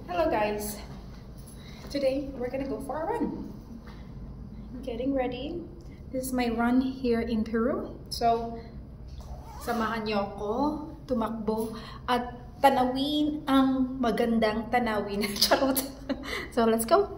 Hello guys, today we're gonna go for a run. Getting ready. This is my run here in Peru. So, samahan niyo ako tumakbo at tanawin ang magandang tanawin. Charot. So, let's go.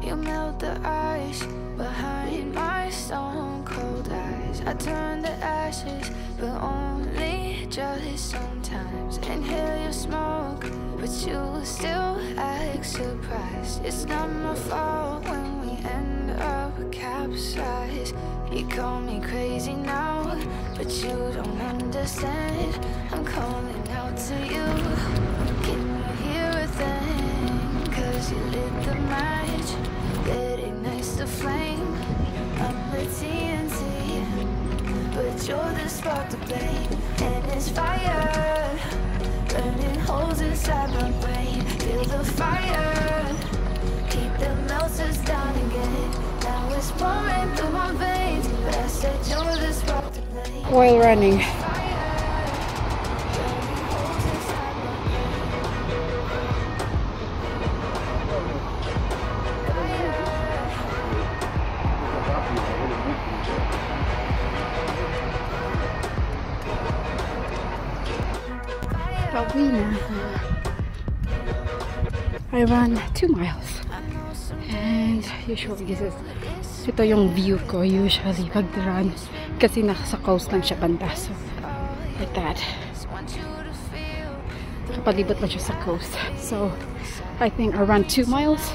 You melt the ice behind my stone cold eyes. I turn to ashes, but only just sometimes. Inhale your smoke, but you still act surprised. It's not my fault when we end up capsized. You call me crazy now, but you don't understand. I'm calling out to you. Can you hear a thing? 'Cause you lit the match that ignites the flame. I'm the TNT, but you're the spark to blame. And it's fire, burning holes inside my brain. Feel the fire, keep the melters down again. Now it's pouring through my veins, but I said you're the spark to blame. While running. I ran 2 miles and usually ito yung view ko usually pag run kasi nasa coast lang siya banda, so like that nakapalibot lang siya sa coast. So I think I ran 2 miles.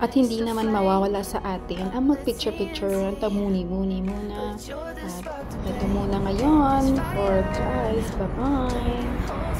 At hindi naman mawawala sa atin ang mag-picture-picture, tamuni-muni muna. At ito muna ngayon for guys. Bye-bye!